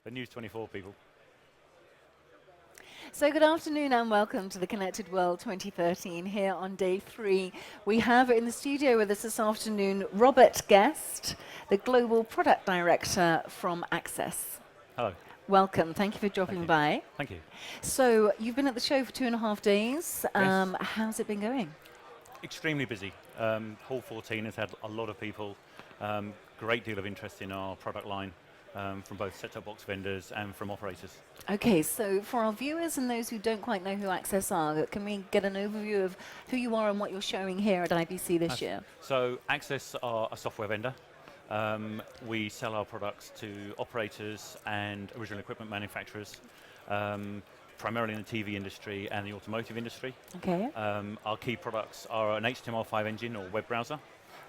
but News 24 people. So good afternoon and welcome to the Connected World 2013 here on day 3. We have in the studio with us this afternoon Robert Guest, the Global Product Director from Access. Hello. Welcome, thank you for dropping by. Thank you. So you've been at the show for 2.5 days. Yes. How's it been going? Extremely busy. Hall 14 has had a lot of people, great deal of interest in our product line from both set-top box vendors and from operators. Okay, so for our viewers and those who don't quite know who Access are, can we get an overview of who you are and what you're showing here at IBC this year? So Access are a software vendor. We sell our products to operators and original equipment manufacturers, primarily in the TV industry and the automotive industry. Okay. Our key products are an HTML5 engine or web browser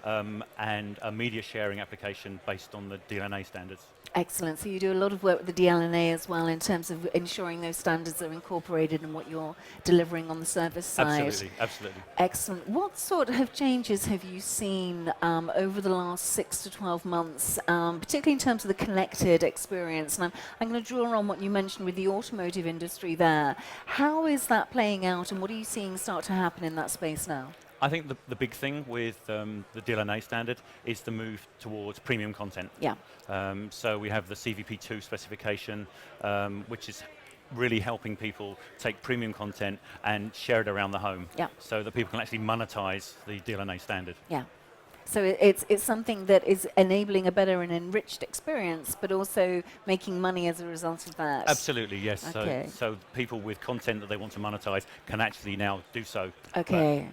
and a media sharing application based on the DLNA standards. Excellent. So you do a lot of work with the DLNA as well in terms of ensuring those standards are incorporated in what you're delivering on the service side. Absolutely, absolutely. Excellent. What sort of changes have you seen over the last 6 to 12 months, particularly in terms of the connected experience? And I'm going to draw on what you mentioned with the automotive industry there. How is that playing out and what are you seeing start to happen in that space now? I think the big thing with the DLNA standard is the move towards premium content. Yeah. So we have the CVP2 specification, which is really helping people take premium content and share it around the home. Yeah. So that people can actually monetize the DLNA standard. Yeah. So it's something that is enabling a better and enriched experience, but also making money as a result of that. Absolutely, yes. Okay. So people with content that they want to monetize can actually now do so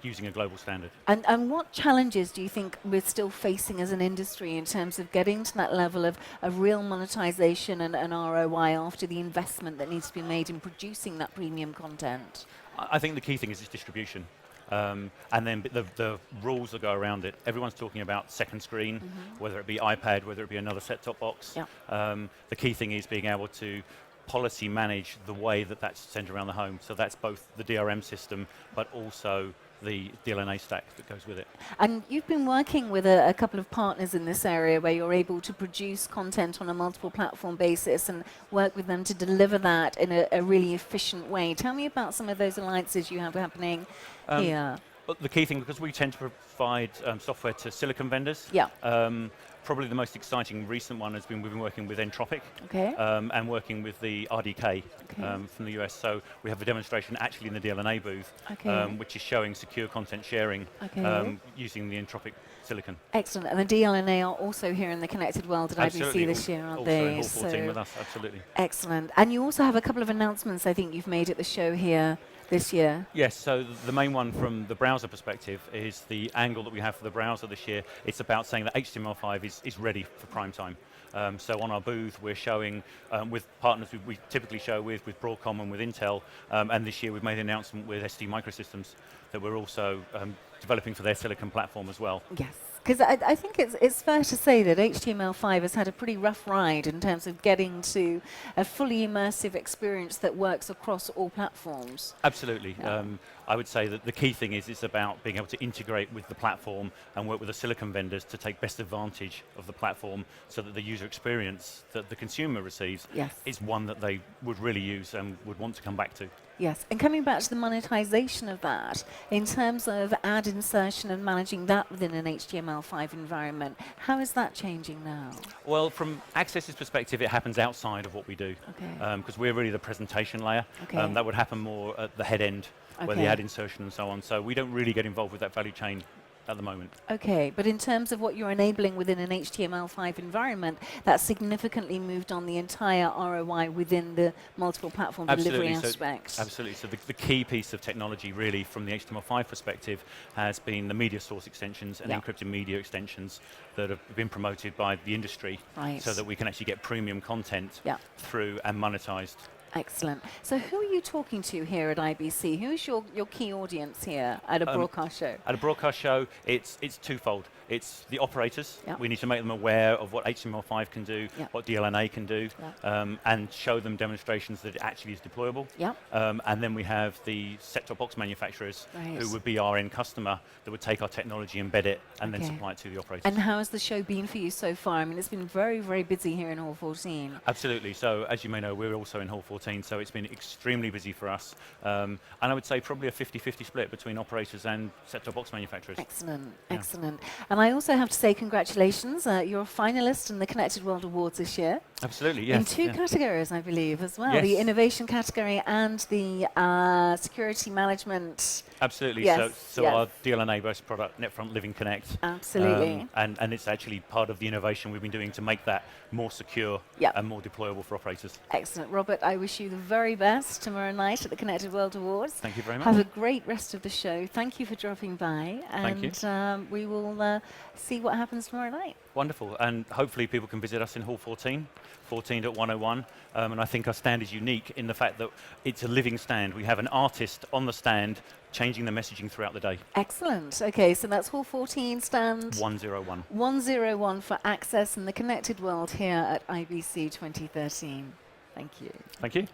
using a global standard. And what challenges do you think we're still facing as an industry in terms of getting to that level of real monetization and ROI after the investment that needs to be made in producing that premium content? I think the key thing is its distribution. And then the rules that go around it. Everyone's talking about second screen, whether it be iPad, whether it be another set-top box. Yeah. The key thing is being able to policy manage the way that that's sent around the home. So that's both the DRM system, but also the DLNA stack that goes with it. And you've been working with a couple of partners in this area where you're able to produce content on a multiple platform basis and work with them to deliver that in a really efficient way. Tell me about some of those alliances you have happening here. But the key thing, because we tend to provide software to silicon vendors, Yeah. Probably the most exciting recent one has been we've been working with Entropic Okay. and working with the RDK from the US. So we have a demonstration actually in the DLNA booth, which is showing secure content sharing using the Entropic silicon. Excellent. And the DLNA are also here in the Connected World at IBC this year, aren't they? Also in Hall 14 with us, absolutely. Excellent. And you also have a couple of announcements I think you've made at the show here this year. Yes, so the main one from the browser perspective is the angle that we have for the browser this year. It's about saying that HTML5 is ready for prime time. So on our booth, we're showing with partners we typically show with Broadcom and with Intel, and this year we've made an announcement with ST Microsystems that we're also developing for their silicon platform as well. Yes. Because I think it's fair to say that HTML5 has had a pretty rough ride in terms of getting to a fully immersive experience that works across all platforms. Absolutely. I would say that the key thing is it's about being able to integrate with the platform and work with the silicon vendors to take best advantage of the platform so that the user experience that the consumer receives is one that they would really use and would want to come back to. Yes, and coming back to the monetization of that, in terms of ad insertion and managing that within an HTML5 environment, how is that changing now? Well, from Access's perspective, it happens outside of what we do, because we're really the presentation layer. That would happen more at the head end, where the ad insertion and so on. So we don't really get involved with that value chain at the moment. Okay, but in terms of what you're enabling within an HTML5 environment, that's significantly moved on the entire ROI within the multiple platform delivery aspect. Absolutely. So the key piece of technology really from the HTML5 perspective has been the media source extensions and encrypted media extensions that have been promoted by the industry so that we can actually get premium content through and monetized. Excellent. So who are you talking to here at IBC? Who's your key audience here at a broadcast show? At a broadcast show, it's twofold. It's the operators. Yep. We need to make them aware of what HTML5 can do, Yep. what DLNA can do, Yep. and show them demonstrations that it actually is deployable. Yep. And then we have the set-top box manufacturers Right. who would be our end customer that would take our technology, embed it, and then Okay. supply it to the operators. And how has the show been for you so far? I mean, it's been very, very busy here in Hall 14. Absolutely. So as you may know, we're also in Hall 14, so it's been extremely busy for us. And I would say probably a 50-50 split between operators and set-top box manufacturers. Excellent, Yeah. excellent. And I also have to say congratulations. You're a finalist in the Connected World Awards this year. Absolutely, yes. In two categories, I believe, as well. Yes. The innovation category and the security management. Absolutely. Yes, So yes. our DLNA-based product, NetFront Living Connect. Absolutely. And it's actually part of the innovation we've been doing to make that more secure Yep. and more deployable for operators. Excellent. Robert, I wish you the very best tomorrow night at the Connected World Awards. Thank you very much. Have a great rest of the show. Thank you for dropping by. Thank you. And we will see what happens tomorrow night. Wonderful. And hopefully people can visit us in Hall 14, 14.101. And I think our stand is unique in the fact that it's a living stand. We have an artist on the stand changing the messaging throughout the day. Excellent. Okay, so that's Hall 14 stand 101. 101 for Access in the Connected World here at IBC 2013. Thank you. Thank you.